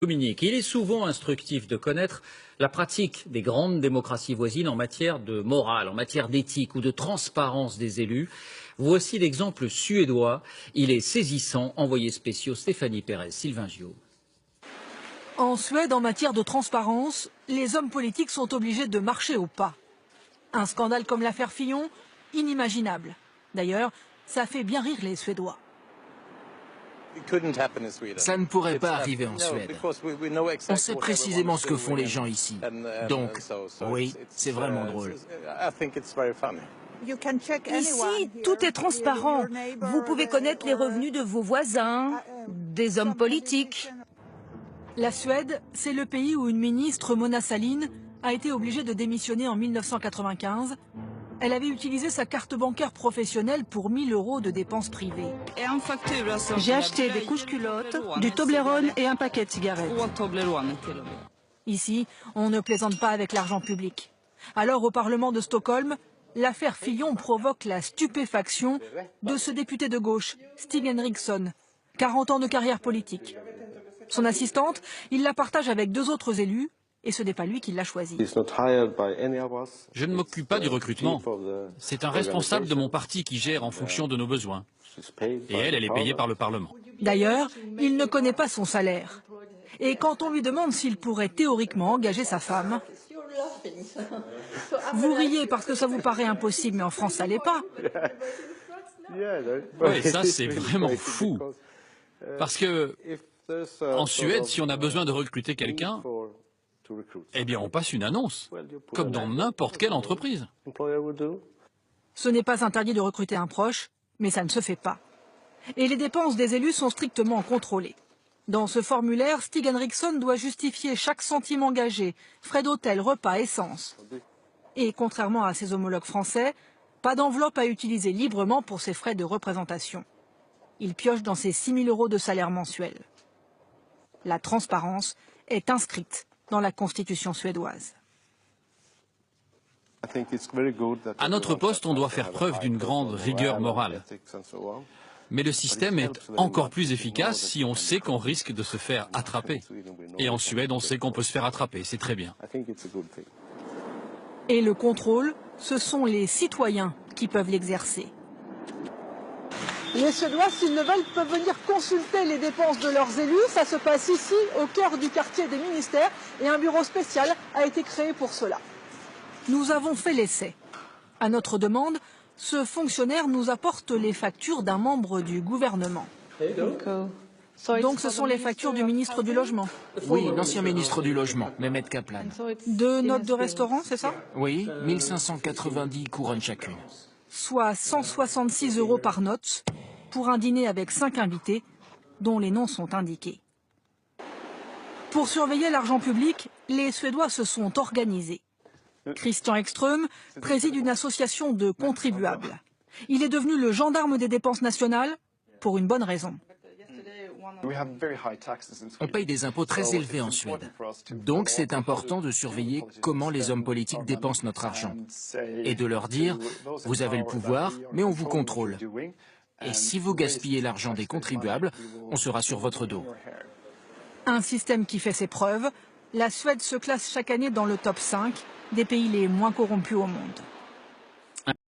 Dominique, il est souvent instructif de connaître la pratique des grandes démocraties voisines en matière de morale, en matière d'éthique ou de transparence des élus. Voici l'exemple suédois. Il est saisissant. Envoyés spéciaux Stéphanie Pérez, Sylvain Gio. En Suède, en matière de transparence, les hommes politiques sont obligés de marcher au pas. Un scandale comme l'affaire Fillon, inimaginable. D'ailleurs, ça fait bien rire les Suédois. Ça ne pourrait pas arriver en Suède. On sait précisément ce que font les gens ici. Donc, oui, c'est vraiment drôle. Ici, tout est transparent. Vous pouvez connaître les revenus de vos voisins, des hommes politiques. La Suède, c'est le pays où une ministre, Mona Sahlin, a été obligée de démissionner en 1995. Elle avait utilisé sa carte bancaire professionnelle pour 1 000 € de dépenses privées. J'ai acheté des couches-culottes, du Toblerone et un paquet de cigarettes. Ici, on ne plaisante pas avec l'argent public. Alors, au Parlement de Stockholm, l'affaire Fillon provoque la stupéfaction de ce député de gauche, Stig Henriksson, 40 ans de carrière politique. Son assistante, il la partage avec 2 autres élus, et ce n'est pas lui qui l'a choisi. Je ne m'occupe pas du recrutement. C'est un responsable de mon parti qui gère en fonction de nos besoins. Et elle est payée par le Parlement. D'ailleurs, il ne connaît pas son salaire. Et quand on lui demande s'il pourrait théoriquement engager sa femme, vous riez parce que ça vous paraît impossible, mais en France, ça l'est pas. Oui, ça c'est vraiment fou. Parce que en Suède, si on a besoin de recruter quelqu'un, eh bien on passe une annonce, comme dans n'importe quelle entreprise. Ce n'est pas interdit de recruter un proche, mais ça ne se fait pas. Et les dépenses des élus sont strictement contrôlées. Dans ce formulaire, Stig Henriksson doit justifier chaque centime engagé, frais d'hôtel, repas, essence. Et contrairement à ses homologues français, pas d'enveloppe à utiliser librement pour ses frais de représentation. Il pioche dans ses 6 000 € de salaire mensuel. La transparence est inscrite dans la Constitution suédoise. À notre poste, on doit faire preuve d'une grande rigueur morale. Mais le système est encore plus efficace si on sait qu'on risque de se faire attraper. Et en Suède, on sait qu'on peut se faire attraper, c'est très bien. Et le contrôle, ce sont les citoyens qui peuvent l'exercer. Les Suédois, s'ils le veulent, peuvent venir consulter les dépenses de leurs élus. Ça se passe ici, au cœur du quartier des ministères, et un bureau spécial a été créé pour cela. Nous avons fait l'essai. À notre demande, ce fonctionnaire nous apporte les factures d'un membre du gouvernement. Donc ce sont les factures du ministre du Logement. Oui, l'ancien ministre du Logement, Mehmet Kaplan. 2 notes de restaurant, c'est ça? Oui, 1590 couronnes chacune. Soit 166 € par note, pour un dîner avec 5 invités, dont les noms sont indiqués. Pour surveiller l'argent public, les Suédois se sont organisés. Christian Ekström préside une association de contribuables. Il est devenu le gendarme des dépenses nationales pour une bonne raison. On paye des impôts très élevés en Suède. Donc c'est important de surveiller comment les hommes politiques dépensent notre argent. Et de leur dire, vous avez le pouvoir, mais on vous contrôle. Et si vous gaspillez l'argent des contribuables, on sera sur votre dos. Un système qui fait ses preuves. La Suède se classe chaque année dans le top 5 des pays les moins corrompus au monde.